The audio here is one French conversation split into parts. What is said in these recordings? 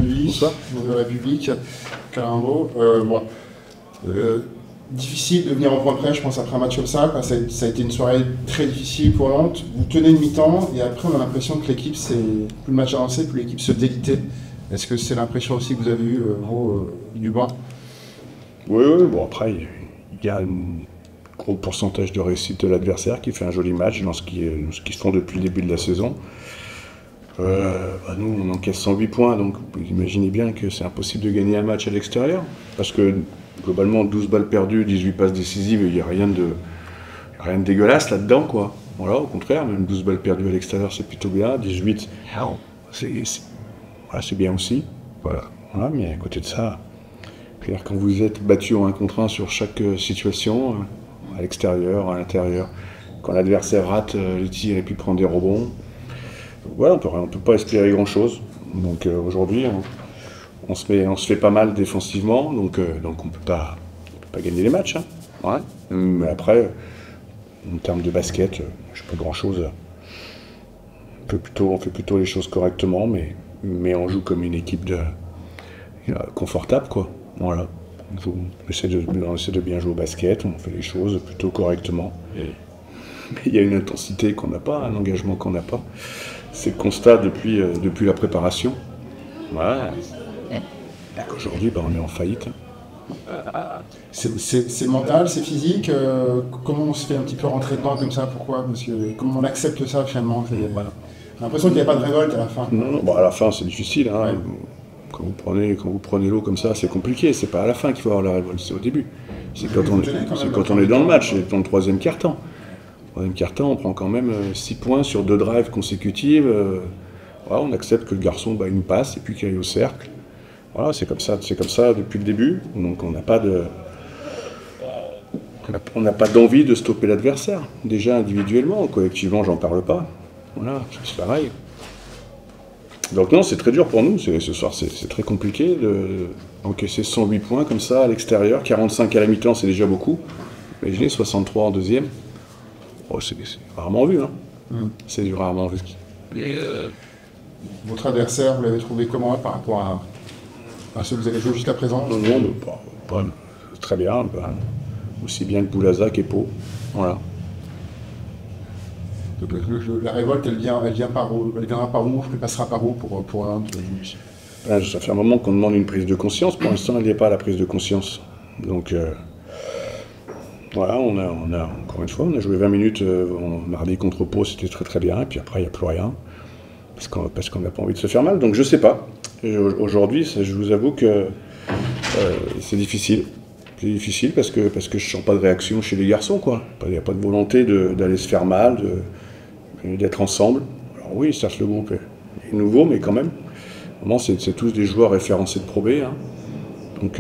Bonsoir. De la République, Carimbo. Bon. Difficile de venir en point près, je pense, après un match comme ça. Ça a été une soirée très difficile pour Nantes. Vous tenez une mi-temps et après, on a l'impression que l'équipe, plus le match avancé, plus l'équipe se délitait. Est-ce que c'est l'impression aussi que vous avez eue, du banc? Oui, bon après, il y a un gros pourcentage de réussite de l'adversaire qui fait un joli match dans ce qu'ils font depuis le début de la saison. Nous, on encaisse 108 points, donc vous imaginez bien que c'est impossible de gagner un match à l'extérieur, parce que globalement, 12 balles perdues, 18 passes décisives, il n'y a rien de dégueulasse là-dedans, quoi. Voilà, au contraire, même 12 balles perdues à l'extérieur, c'est plutôt bien, 18, c'est bien aussi. Voilà, mais à côté de ça, quand vous êtes battu en 1 contre 1 sur chaque situation, à l'extérieur, à l'intérieur, quand l'adversaire rate les tirs et puis prend des rebonds, voilà, on ne peut pas espérer grand-chose. Donc aujourd'hui, on se fait pas mal défensivement, donc on peut pas gagner les matchs. Hein. Ouais. Mais après, en termes de basket, je n'ai pas grand-chose. On fait plutôt les choses correctement, mais on joue comme une équipe confortable, quoi. Voilà. On essaie de bien jouer au basket, on fait les choses plutôt correctement. Mais il y a une intensité qu'on n'a pas, un engagement qu'on n'a pas. C'est le constat depuis la préparation. Voilà. Aujourd'hui, on est en faillite. C'est mental, c'est physique. Comment on se fait un petit peu rentrer dedans comme ça? Pourquoi? Parce que comment on accepte ça finalement? J'ai l'impression qu'il n'y a pas de révolte à la fin. Non, à la fin c'est difficile. Hein. Ouais. Quand vous prenez l'eau comme ça, c'est compliqué. C'est pas à la fin qu'il faut avoir la révolte, c'est au début. C'est quand on est dans le match, c'est dans le troisième quart-temps. Troisième quart-temps, on prend quand même 6 points sur 2 drives consécutives. Voilà, on accepte que le garçon il nous passe et puis qu'il aille au cercle. Voilà, c'est comme ça depuis le début. Donc on n'a pas d'envie de stopper l'adversaire. Déjà individuellement, collectivement, j'en parle pas. Voilà, c'est pareil. Donc non, c'est très dur pour nous. Ce soir, c'est très compliqué d'encaisser 108 points comme ça à l'extérieur. 45 à la mi-temps, c'est déjà beaucoup. Imaginez 63 en deuxième. Oh, c'est rarement vu, hein. C'est du rarement vu. Votre adversaire, vous l'avez trouvé comment par rapport à ceux que vous avez joué jusqu'à présent? Non, pas très bien. Aussi bien que Boulazac et Pau. Voilà. Donc, la révolte, elle viendra par où? Elle passera par où pour un ça fait un moment qu'on demande une prise de conscience. Pour l'instant, elle n'y est pas, la prise de conscience. Donc, voilà, on a encore une fois, on a joué 20 minutes mardi contre Pau, c'était très très bien. Et puis après, il n'y a plus rien. Parce qu'on n'a pas envie de se faire mal. Donc, je sais pas. Aujourd'hui, je vous avoue que c'est difficile. C'est difficile parce que je sens pas de réaction chez les garçons, quoi. Il n'y a pas de volonté d'aller se faire mal, d'être ensemble. Alors oui, certes, le groupe est nouveau, mais quand même. Vraiment, c'est tous des joueurs référencés de Pro B. Hein. Donc,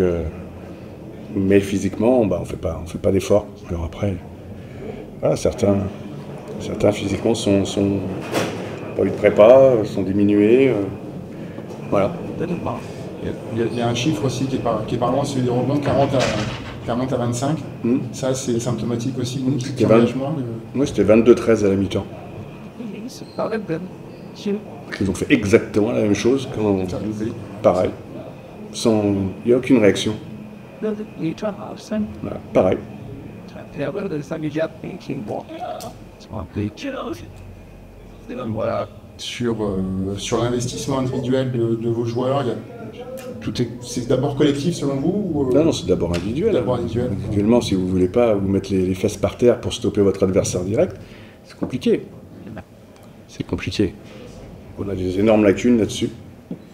mais physiquement, on fait pas d'efforts. Alors après, voilà, certains physiquement sont pas eu de prépa, sont diminués. Voilà. Il y a un chiffre aussi qui est parlant, celui des rebonds, 40 à 25. Ça, c'est symptomatique aussi de l'engagement. Oui, c'était 22-13 à la mi-temps. Ils ont fait exactement la même chose. Pareil. Il n'y a aucune réaction. Voilà, pareil. Sur l'investissement individuel de vos joueurs, c'est d'abord collectif selon vous ou Non, c'est d'abord individuel. Individuellement, si vous ne voulez pas vous mettre les fesses par terre pour stopper votre adversaire direct, c'est compliqué. C'est compliqué. On a des énormes lacunes là-dessus.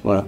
Voilà.